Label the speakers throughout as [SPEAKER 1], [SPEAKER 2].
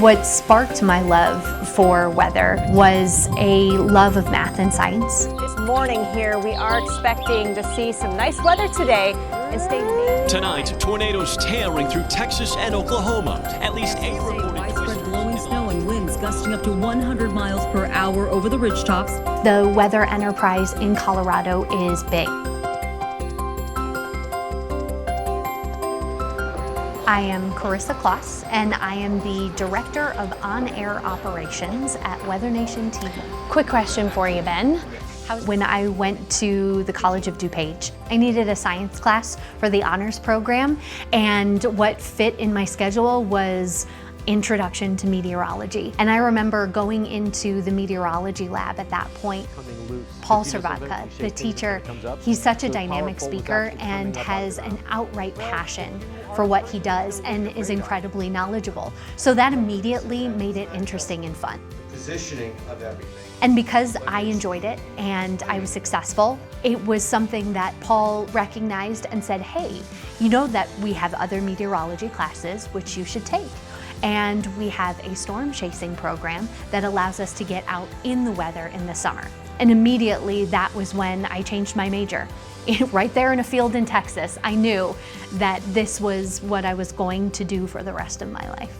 [SPEAKER 1] What sparked my love for weather was a love of math and science.
[SPEAKER 2] This morning here, we are expecting to see some nice weather today and stay warm.
[SPEAKER 3] Tonight, tornadoes tearing through Texas and Oklahoma. At least 8 reported.
[SPEAKER 4] Widespread blowing snow and winds gusting up to 100 miles per hour over the ridgetops.
[SPEAKER 1] The weather enterprise in Colorado is big. I am Karissa Klos, and I am the Director of On-Air Operations at WeatherNation TV. Quick question for you, Ben. When I went to the College of DuPage, I needed a science class for the honors program, and what fit in my schedule was Introduction to Meteorology. And I remember going into the meteorology lab at that point. Paul Servatka, the teacher, he's such a dynamic speaker and has an outright passion for what he does and is incredibly knowledgeable. So that immediately made it interesting and fun.
[SPEAKER 5] Positioning of everything.
[SPEAKER 1] And because I enjoyed it and I was successful, it was something that Paul recognized and said, hey, you know that we have other meteorology classes which you should take. And we have a storm chasing program that allows us to get out in the weather in the summer. And immediately that was when I changed my major. Right there in a field in Texas, I knew that this was what I was going to do for the rest of my life.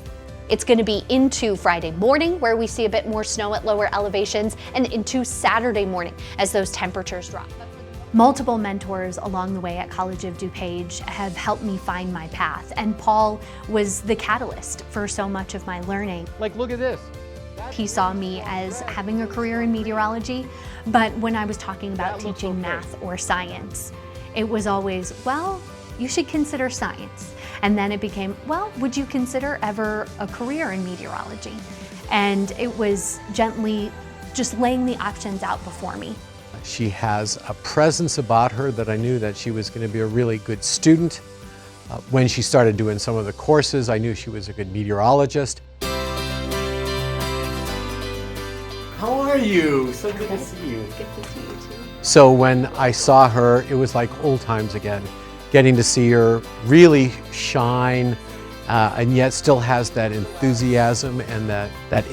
[SPEAKER 1] It's going to be into Friday morning where we see a bit more snow at lower elevations, and into Saturday morning as those temperatures drop. Multiple mentors along the way at College of DuPage have helped me find my path, and Paul was the catalyst for so much of my learning.
[SPEAKER 5] Like, look at this.
[SPEAKER 1] He saw me as having a career in meteorology, but when I was talking about teaching math or science, it was always, well, you should consider science. And then it became, well, would you consider ever a career in meteorology? And it was gently just laying the options out before me.
[SPEAKER 6] She has a presence about her that I knew that she was going to be a really good student. When she started doing some of the courses, I knew she was a good meteorologist.
[SPEAKER 5] How are you? So good to see you.
[SPEAKER 1] Good to see you too.
[SPEAKER 6] So when I saw her, it was like old times again. Getting to see her really shine, and yet still has that enthusiasm and that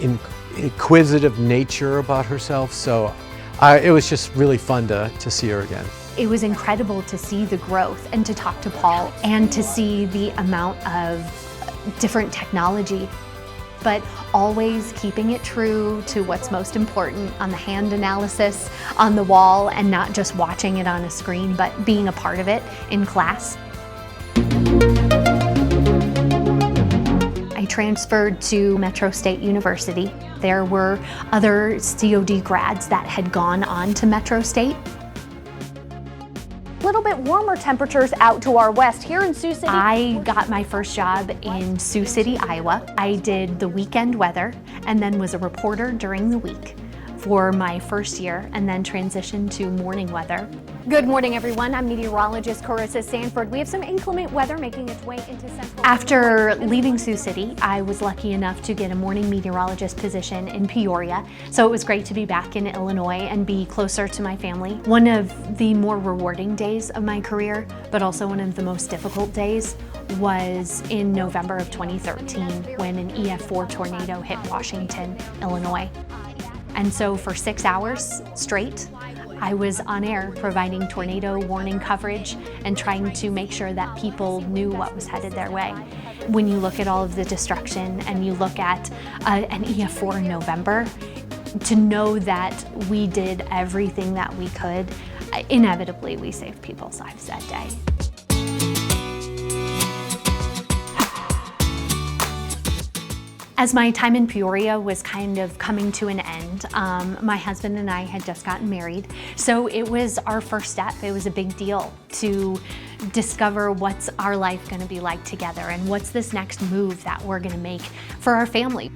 [SPEAKER 6] inquisitive nature about herself. So it was just really fun to see her again.
[SPEAKER 1] It was incredible to see the growth and to talk to Paul and to see the amount of different technology, but always keeping it true to what's most important on the hand analysis on the wall, and not just watching it on a screen, but being a part of it in class. I transferred to Metro State University. There were other COD grads that had gone on to Metro State.
[SPEAKER 2] A little bit warmer temperatures out to our west here in Sioux City.
[SPEAKER 1] I got my first job in Sioux City, Iowa. I did the weekend weather and then was a reporter during the week for my first year, and then transitioned to morning weather.
[SPEAKER 2] Good morning, everyone. I'm meteorologist Karissa Sanford. We have some inclement weather making its way into central.
[SPEAKER 1] After leaving Sioux City, I was lucky enough to get a morning meteorologist position in Peoria. So it was great to be back in Illinois and be closer to my family. One of the more rewarding days of my career, but also one of the most difficult days, was in November of 2013 when an EF4 tornado hit Washington, Illinois. And so for 6 hours straight, I was on air providing tornado warning coverage and trying to make sure that people knew what was headed their way. When you look at all of the destruction and you look at an EF4 in November, to know that we did everything that we could, inevitably we saved people's lives that day. As my time in Peoria was kind of coming to an end, my husband and I had just gotten married, so it was our first step. It was a big deal to discover what's our life going to be like together and what's this next move that we're going to make for our family.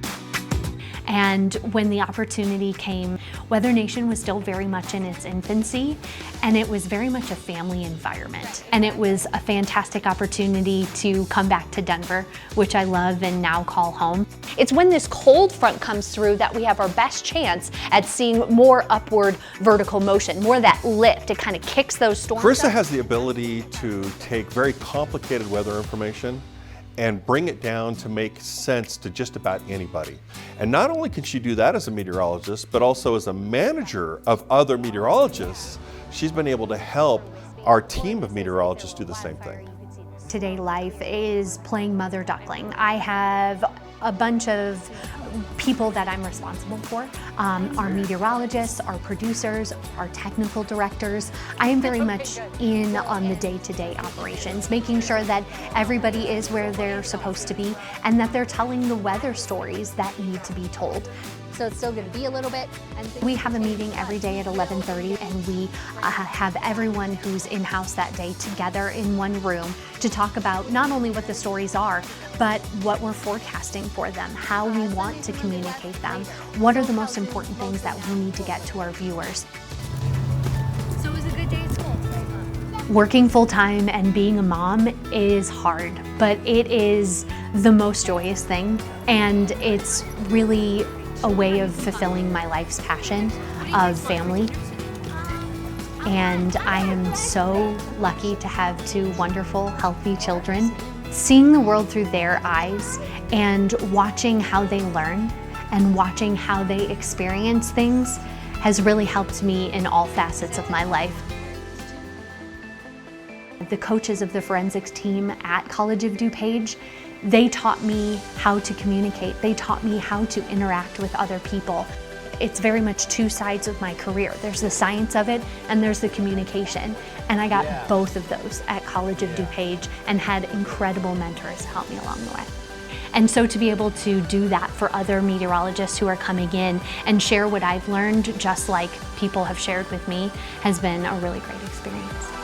[SPEAKER 1] And when the opportunity came, WeatherNation was still very much in its infancy, and it was very much a family environment. And it was a fantastic opportunity to come back to Denver, which I love and now call home.
[SPEAKER 2] It's when this cold front comes through that we have our best chance at seeing more upward vertical motion, more of that lift. It kind of kicks those storms
[SPEAKER 7] Karissa
[SPEAKER 2] up.
[SPEAKER 7] has the ability to take very complicated weather information and bring it down to make sense to just about anybody. And not only can she do that as a meteorologist, but also as a manager of other meteorologists, she's been able to help our team of meteorologists do the same thing.
[SPEAKER 1] Today life is playing mother duckling. I have a bunch of people that I'm responsible for, our meteorologists, our producers, our technical directors. I am very much in on the day-to-day operations, making sure that everybody is where they're supposed to be and that they're telling the weather stories that need to be told.
[SPEAKER 2] So it's still going to be a little bit.
[SPEAKER 1] We have a meeting every day at 11:30, and we have everyone who's in-house that day together in one room to talk about not only what the stories are, but what we're forecasting for them, how we want to communicate them, what are the most important things that we need to get to our viewers.
[SPEAKER 2] So it was a good day at school today, huh?
[SPEAKER 1] Working full-time and being a mom is hard, but it is the most joyous thing, and it's really a way of fulfilling my life's passion of family. And I am so lucky to have two wonderful, healthy children. Seeing the world through their eyes and watching how they learn and watching how they experience things has really helped me in all facets of my life. The coaches of the forensics team at College of DuPage, they taught me how to communicate. They taught me how to interact with other people. It's very much two sides of my career. There's the science of it and there's the communication. And I got both of those at College of DuPage and had incredible mentors help me along the way. And so to be able to do that for other meteorologists who are coming in and share what I've learned, just like people have shared with me, has been a really great experience.